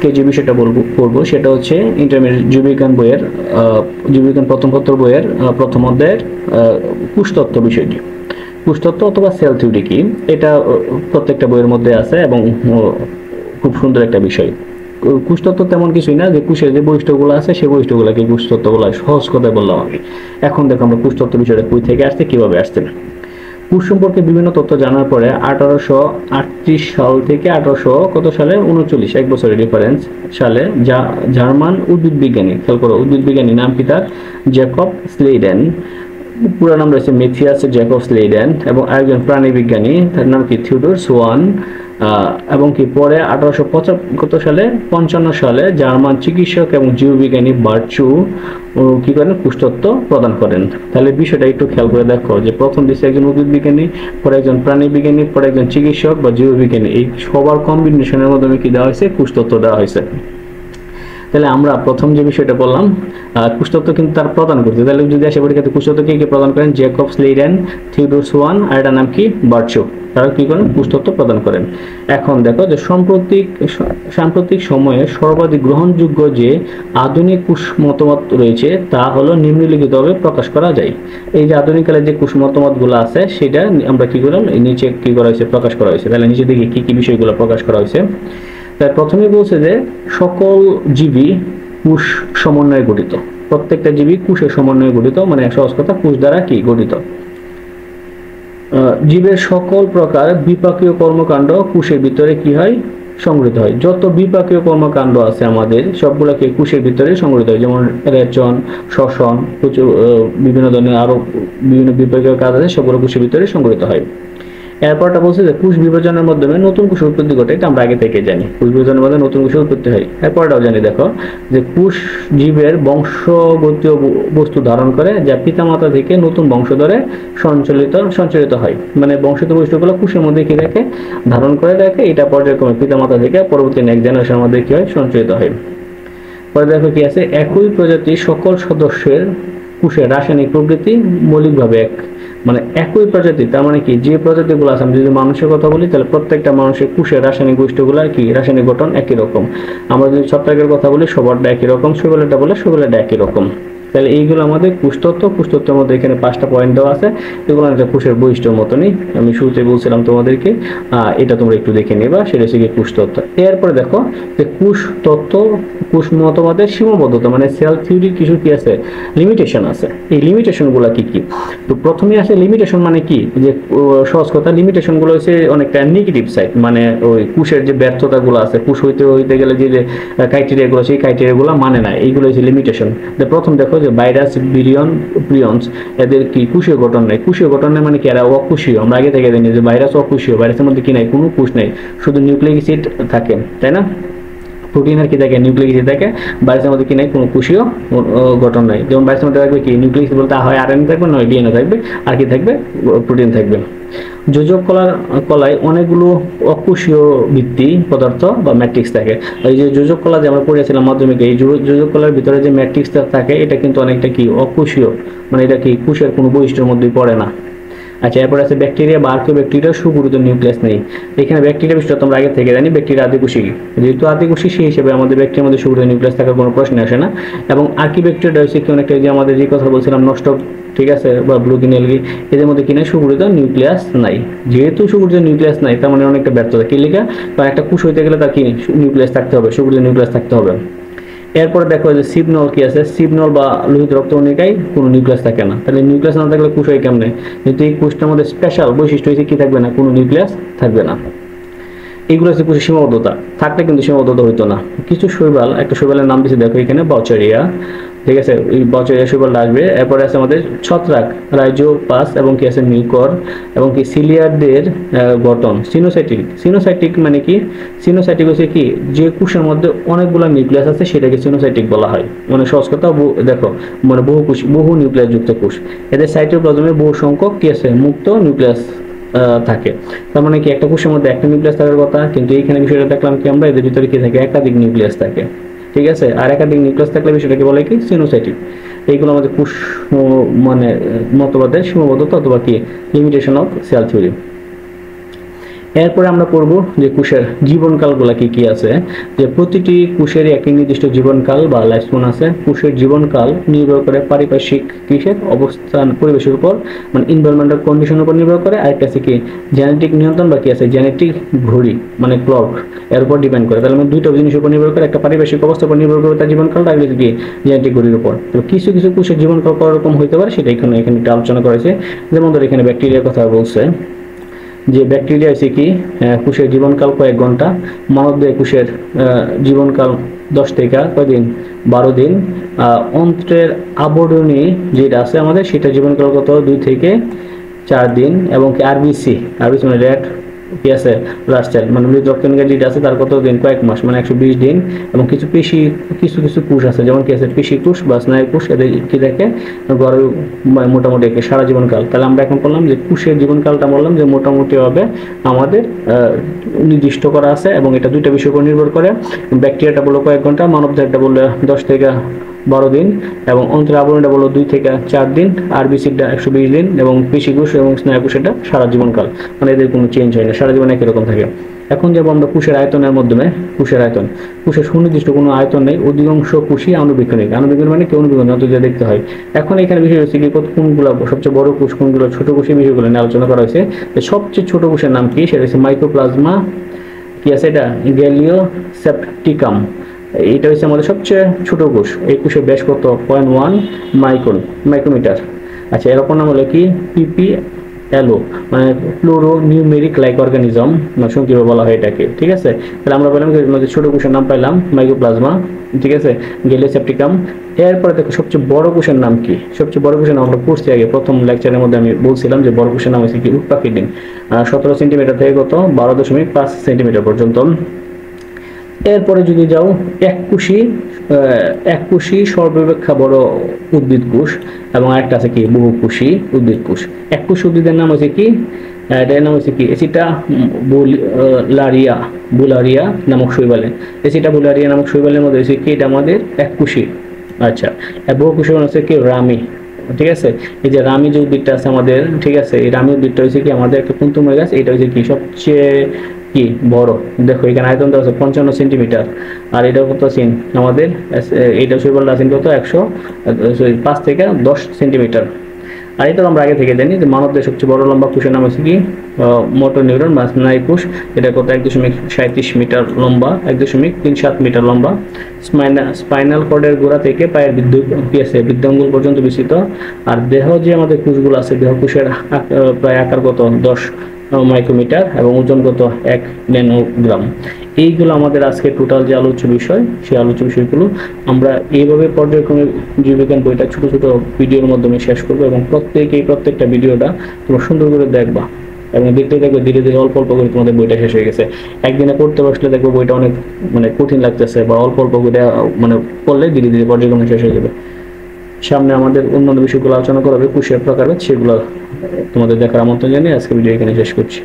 আজকে যে বিষয়টা পড়বো সেটা হচ্ছে ইন্টারমিডিয়েট জীববিজ্ঞান বইয়ের জীববিজ্ঞান প্রথম পত্র বইয়ের প্রথম অধ্যায়ের কোষতত্ত্ব বিষয়টি। কোষতত্ত্ব অথবা সেল থিওরি কি, এটা প্রত্যেকটা বইয়ের মধ্যে আছে এবং খুব সুন্দর একটা বিষয়। কোষতত্ত্ব তেমন কিছুই না, যে কোষের যে বৈশিষ্ট্যগুলো আছে সেই বৈশিষ্ট্যগুলোকে কোষতত্ত্ব বলা হয়, সহজ কথায় বললাম আমি। এখন দেখো আমরা কোষতত্ত্ব বিষয়টা কই থেকে আসছে, কিভাবে আসছে। কোষ সম্পর্কে বিভিন্ন তথ্য জানার পরে 1838 সাল থেকে 1800 কত সালে 39, এক বছরের ডিফারেন্স সালে জার্মান উদ্ভিদ বিজ্ঞানী, খেয়াল করো উদ্ভিদ বিজ্ঞানী নাম কি তার, জ্যাকব স্লেইডেন, পুরো নাম রয়েছে মেথিয়াস জ্যাকব স্লেইডেন, এবং আরেকজন প্রাণী বিজ্ঞানী তার নাম কি থিওডোর সোয়ান, এবং কি পরে 1855 সালে জার্মান চিকিৎসক এবং জীববিজ্ঞানী বার্চু কি করেন, কোষতত্ত্ব প্রদান করেন। তাহলে বিষয়টা একটু খেয়াল করে দেখো যে প্রথম দিচ্ছে একজন উদ্ভিদ বিজ্ঞানী, পরে একজন প্রাণী বিজ্ঞানী, পরে একজন চিকিৎসক বা জীববিজ্ঞানী, এই সবার কম্বিনেশনের মাধ্যমে কি দেওয়া হয়েছে, কোষতত্ত্ব দেওয়া হয়েছে। তাহলে আমরা প্রথম যে বিষয়টা বললাম, কোষতত্ত্ব কিন্তু তার প্রদান করতে, তাহলে যদি আসে পরীক্ষাতে কোষতত্ত্ব কে প্রদান করেন, জ্যাকব স্লেইডেন, থিওডোর সোয়ান, আর এটার নাম কি, বার্চু, তারা কি করেন, কোষতত্ত্ব প্রদান করেন। এখন দেখো যে সাম্প্রতিক সময়ে সর্বাধিক গ্রহণযোগ্য যে আধুনিক কোষ মতামত রয়েছে তা হলো নিম্নলিখিতভাবে প্রকাশ করা যায়। এই যে আধুনিক কালে যে কোষ মতামতগুলো আছে সেটা আমরা কি করলাম, নিচে কি করা হয়েছে, প্রকাশ করা হয়েছে। তাহলে নিচে দিকে কি কি বিষয়গুলো প্রকাশ করা হয়েছে। তাই প্রথমে বলছে যে সকল জীবী কোষ সমন্বয়ে গঠিত, প্রত্যেকটা জীবী কোষের সমন্বয়ে গঠিত, মানে সহজ কথা কোষ দ্বারা কি গঠিত। জীবের সকল প্রকার বিপাকীয় কর্মকাণ্ড কোষের ভিতরে কি হয়, সংগৃহীত হয়। যত বিপাকীয় কর্মকাণ্ড আছে আমাদের সবগুলোকে কোষের ভিতরে সংগৃহীত হয়, যেমন রেচন, শ্বসন, বিভিন্ন ধরনের আরো বিভিন্ন বিপাকীয় কাজ আছে, সবগুলো কোষের ভিতরে সংগৃহীত হয়। এরপরটা বলছে যে কোষ বিভাজনের মাধ্যমে নতুন কোষ উৎপত্তি ঘটে, এটা আমরা আগে থেকে জানি, কোষ বিভাজনের মাধ্যমে নতুন কোষ উৎপত্তি হয়। এরপরটাও জানি দেখো যে কোষ জীবের বংশগতীয় বস্তু ধারণ করে, যা পিতামাতা থেকে নতুন বংশ ধরে সঞ্চালিত হয়, মানে বংশগত বৈশিষ্ট্যগুলো কোষের মধ্যে কি রাখে, ধারণ করে রাখে, এটা পর্যায়ক্রমে পিতামাতা থেকে পরবর্তী নেক্সট জেনারেশনের মধ্যে কি হয়, সঞ্চালিত হয়। পরে দেখো কি আছে, একই প্রজাতির সকল সদস্যের কোষের রাসায়নিক প্রকৃতি মৌলিকভাবে এক, মানে একই প্রজাতি, তার মানে কি যে প্রজাতিগুলো আছে, আমি যদি মানুষের কথা বলি তাহলে প্রত্যেকটা মানুষের কোষের রাসায়নিক বৈশিষ্ট্যগুলো কি, রাসায়নিক গঠন একই রকম। আমরা যদি ছত্রাকের কথা বলি সবারটা একই রকম, শৈবালটা বলে শৈবালটা একই রকম। তাহলে এইগুলো আমাদের কোষতত্ত্ব। কোষতত্ত্বের মধ্যে এখানে 5টা পয়েন্ট দেওয়া আছে, এগুলো একটা কোষের বৈশিষ্ট্যের মতনই, আমি শুরুতে বলছিলাম তোমাদেরকে, এটা তোমরা একটু দেখে নেবা, সেটা হচ্ছে কোষতত্ত্ব। এরপরে দেখো যে কোষতত্ত্ব, কোষ মতবাদের সীমাবদ্ধতা, মানে সেল থিওরির কিছু কি আছে, লিমিটেশন আছে। এই লিমিটেশনগুলো কি কি, তো প্রথমে আসে লিমিটেশন মানে কি, যে সহজ কথা লিমিটেশনগুলো হচ্ছে অনেকটা নেগেটিভ সাইড, মানে ওই কোষের যে ব্যর্থতাগুলো আছে, কোষ হইতে গেলে যে ক্রাইটেরিয়াগুলো, সেই ক্রাইটেরিয়াগুলো মানে না, এইগুলো হচ্ছে লিমিটেশন। প্রথম দেখো যে ভাইরাস, বিরিয়ন, প্রিয়ন্স, এদের কি কোষীয় গঠন নেই। কোষীয় গঠন নেই মানে কি, এরা অকোষীয়। আমরা আগে থেকে জানি যে ভাইরাস অকোষীয়, ভাইরাসের মধ্যে কি নাই, কোনো কোষ নেই, শুধু নিউক্লিক অ্যাসিড থাকে, তাই না। প্রোটিনের কি থাকে, নিউক্লিক অ্যাসিড থাকে, ভাইরাসের মধ্যে কি নাই, কোনো কোষীয় গঠন নাই। যেমন ভাইরাসের মধ্যে থাকবে কি, নিউক্লিক অ্যাসিড বলতে হয় আরএনএ থাকবে, নয় ডিএনএ থাকবে, আর কি থাকবে, প্রোটিন থাকবে। যোজক কলায় অনেকগুলো অকোষীয় ভিত্তি পদার্থ বা ম্যাট্রিক্স থাকে। এই যে যোজক কলা যে আমরা পড়েছিলাম মাধ্যমিকে, এই যোজক কলার ভিতরে যে ম্যাট্রিক্সটা থাকে এটা কিন্তু অনেকটা কি অকোষীয়, মানে এটা কি কোষের কোনো বৈশিষ্ট্যের মধ্যে পড়ে না। আচ্ছা, এরপর আছে ব্যাকটেরিয়া বা আর্কিওব্যাকটেরিয়া, সুগঠিত নিউক্লিয়াস নেই। এখানে ব্যাকটেরিয়া বিষয়টা তোমরা আগে থেকে জানি, ব্যাকটেরিয়া আদিকোষী, যেহেতু আদিকোষী সেই হিসেবে আমাদের ব্যাকটেরিয়ার মধ্যে সুগঠিত নিউক্লিয়াস থাকার কোনো প্রশ্ন আসে না। এবং আর্কিওব্যাকটেরিয়া হচ্ছে কি অনেকটা, যে আমাদের যে কথা বলছিলাম নষ্ট, ঠিক আছে, বা ব্লুগিন এলগি, এদের মধ্যে কিনা সুগঠিত নিউক্লিয়াস নাই। যেহেতু সুগঠিত নিউক্লিয়াস নাই তার মানে অনেকটা ব্যর্থতা, কি লেখা, বা একটা কোষ হইতে গেলে তার কি নিউক্লিয়াস থাকতে হবে, সুগঠিত নিউক্লিয়াস থাকতে হবে। এরপরে দেখো যে সিবনল কি আছে, সিবনল বা লোহিত রক্তকণিকায় কোনো নিউক্লিয়াস থাকে না। তাহলে নিউক্লিয়াস না থাকলে কোষ হয় কেমনে, কিন্তু এই কোষটার মধ্যে স্পেশাল বৈশিষ্ট্য হচ্ছে কি থাকবে না, কোনো নিউক্লিয়াস থাকবে না। এইগুলো হচ্ছে কোষের সীমাবদ্ধতা, থাকলে কিন্তু সীমাবদ্ধতা হইতো না। কিছু শৈবাল, একটা শৈবালের নাম দিচ্ছে দেখো এখানে, বাউচারিয়া, ঠিক আছে, এই বাউচারিয়া শৈবালটা আসবে। এরপরে আছে আমাদের ছত্রাক, রাইজোপাস, এবং কি আছে মিউকর, এবং কি সিলিয়ারদের গঠন সিনোসাইটিক মানে কি, সিনোসাইটিক হচ্ছে কি, যে কোষের মধ্যে অনেকগুলো নিউক্লিয়াস আছে সেটাকে সিনোসাইটিক বলা হয়। মানে সহজ কথা দেখো, মানে বহু নিউক্লিয়াস যুক্ত কোষ, এদের সাইটোপ্লাজমে বহু সংখ্যক কি আছে, মুক্ত নিউক্লিয়াস থাকে। তার মানে কি একটা কোষের মধ্যে একটা নিউক্লিয়াস থাকার কথা, কিন্তু এইখানে বিষয়টা দেখলাম কি আমরা, এদের ভিতরে কি থাকে, একাধিক নিউক্লিয়াস থাকে, ঠিক আছে। আর একাধিক নিউক্লিয়াস থাকলে বিষয়টাকে বলে কি, সিনোসাইটিক। এইগুলো আমাদের কোষ মানে মতবাদের সীমাবদ্ধতা অথবা কি লিমিটেশন অফ সেল থিওরি। এরপরে আমরা পড়ব যে কোষের জীবনকালগুলো কি কি আছে। যে প্রতিটি কোষের একটি নির্দিষ্ট জীবনকাল বা লাইফ স্প্যান আছে। কোষের জীবনকাল নির্ভর করে পারিপার্শ্বিক কিসের অবস্থান, পরিবেশের উপর, মানে এনভায়রনমেন্টাল কন্ডিশনের উপর নির্ভর করে। আরেকটা আছে কি জেনেটিক নিয়ন্ত্রণ বা কি আছে জেনেটিক ঘড়ি, মানে ক্লক, এর উপর ডিপেন্ড করে। তাহলে মানে দুইটা জিনিসের উপর নির্ভর করে, একটা পারিপার্শ্বিক অবস্থার উপর নির্ভর করে তার জীবনকালটা, আর কি জেনেটিক ঘড়ির উপর। তো কিছু কিছু কোষের জীবনকাল কতরকম হইতে পারে সেটা এখানে একটু আলোচনা করেছে। যেমন ধর এখানে ব্যাকটেরিয়ার কথা বলছে, যে ব্যাকটেরিয়া আছে কি কোষের জীবনকাল কয়েক ঘন্টা, মানবদেহে কোষের জীবনকাল 10 থেকে কয়দিন 12 দিন। অন্ত্রের আবরণী যেটা আছে আমাদের সেটা জীবনকাল কত 2 থেকে 4 দিন। এবং কি আরবিসি মানে রেড কি আছে ব্লাড সেল, মানে মৃত রক্তকণিকা যেটা আছে তার কত দিন, কয়েক মাস, মানে 120 দিন। এবং কিছু পেশি, কিছু কিছু কোষ আছে যেমন কি আছে পেশি কোষ বা স্নায়ু কোষ, এদের কি দেখে গড়ে মোটামুটি সারা জীবনকাল। তাহলে আমরা এখন বললাম যে কোষের জীবনকালটা বললাম যে মোটামুটি ভাবে আমাদের নির্দিষ্ট করা আছে, এবং এটা দুইটা বিষয়ের উপর নির্ভর করে। ব্যাকটেরিয়াটা বললো কয়েক ঘন্টা, মানবদেহটা বললো 10 থেকে 12 দিন, এবং অন্ত্রের আবরণীটা বললো 2 থেকে 4 দিন, আরবিসিটা 120 দিন, এবং পেশি কোষ এবং স্নায়ু কোষ এটা সারা জীবনকাল, মানে এদের কোনো চেঞ্জ হয় না, সারা জীবন একই রকম থাকে। এখন যাব আমরা কোষের আয়তনের মাধ্যমে। কোষের আয়তন, কোষের সুনির্দিষ্ট কোনো আয়তন নেই, অধিকাংশ কোষই আণুবীক্ষণিক। আণুবীক্ষণ মানে কি অনুবীক্ষণ, যত যা দেখতে হয়। এখন এখানে বিষয় হচ্ছে কি কোনগুলো সবচেয়ে বড় কোষ, কোনগুলো ছোট কোষের বিষয়গুলো নিয়ে আলোচনা করা হয়েছে। সবচেয়ে ছোট কোষের নাম কি, সেটা হচ্ছে মাইক্রোপ্লাজমা কি আছে এটা গ্যালিওসেপ্টিকাম। এটা হচ্ছে আমাদের সবচেয়ে ছোট কোষ। এই কোষের ব্যাস কত 0.1 মাইক্রোমিটার। আচ্ছা, এর অপর নাম হলো কি পিপিএলও, মানে ফ্লোরো নিউমেরিক লাইক অর্গানিজম, সংক্ষেপে বলা হয় এটাকে। ঠিক আছে, তাহলে আমরা বললাম যে ছোট কোষের নাম পাইলাম মাইক্রোপ্লাজমা, ঠিক আছে, গ্যালিওসেপ্টিকাম। এরপরে দেখো সবচেয়ে বড় কোষের নাম কি। সবচেয়ে বড় কোষের নাম আমরা পড়ছি আগে প্রথম লেকচারের মধ্যে, আমি বলছিলাম যে বড় কোষের নাম হচ্ছে কি উটপাখিডিন। 17 সেন্টিমিটার থেকে কত 12.5 সেন্টিমিটার পর্যন্ত। এরপরে যদি যাও এককোষী সর্বাপেক্ষা বড় উদ্ভিদ কোষ, এবং আরেকটা আছে কি বহুকোষী উদ্ভিদ কোষ। এককোষী উদ্ভিদের নাম হচ্ছে কি, এটার নাম হচ্ছে কি এসিটা বুলারিয়া নামক শৈবালে। এসিটা বুলারিয়া নামক শৈবালের মধ্যে হচ্ছে কি এটা আমাদের এককোষী। আচ্ছা, বহুকোষী হচ্ছে কি রামি। ঠিক আছে, এই যে রামি যে উদ্ভিদটা আছে আমাদের, ঠিক আছে, এই রামি উদ্ভিদটা হচ্ছে কি আমাদের একটা কুন্তুমের গাছ। এটা হচ্ছে কি সবচেয়ে কি বড়। দেখো এখানে আয়তন দেওয়া আছে 55 সেন্টিমিটার, আর এটা কত আছেন আমাদের, এইটা শৈবালটা আছেন কত 5 থেকে 10 সেন্টিমিটার। আর এটা আমরা আগে থেকে জানি যে মানবদের সবচেয়ে বড় লম্বা কোষের নাম হচ্ছে কি মোটর নিউরন বা স্নায়ু কোষ। এটা কত 1.37 মিটার লম্বা, 1.37 মিটার লম্বা। স্পাইনাল কর্ডের গোড়া থেকে পায়ের বৃদ্ধাঙ্গুল পর্যন্ত বিস্তৃত। আর দেহ যে আমাদের কোষগুলো আছে, দেহ কোষের প্রায় আকার কত 10 মাইক্রোমিটার, এবং ওজন কত 1 ন্যানোগ্রাম। এইগুলো আমাদের আজকে টোটাল যে আলোচ্য বিষয়, সেই আলোচ্য বিষয়গুলো আমরা এইভাবে পর্যায়ক্রমে জীববিজ্ঞান বইটা ছোট ছোট ভিডিওর মাধ্যমে শেষ করবো, এবং প্রত্যেকটা ভিডিওটা তোমরা সুন্দর করে দেখবা, এবং দেখতে দেখবে ধীরে ধীরে অল্প অল্প করে তোমাদের বইটা শেষ হয়ে গেছে। একদিনে পড়তে বসলে দেখবো বইটা অনেক মানে কঠিন লাগতেছে, বা অল্প অল্প করে মানে পড়লে ধীরে ধীরে পর্যায়ক্রমে শেষ হয়ে যাবে। সামনে আমাদের অন্যান্য বিষয়গুলো আলোচনা করা হবে, কোষের প্রকারভেদ, সেগুলো তোমাদের দেখার আমন্ত্রণ জানিয়ে আজকে ভিডিও এখানে শেষ করছি।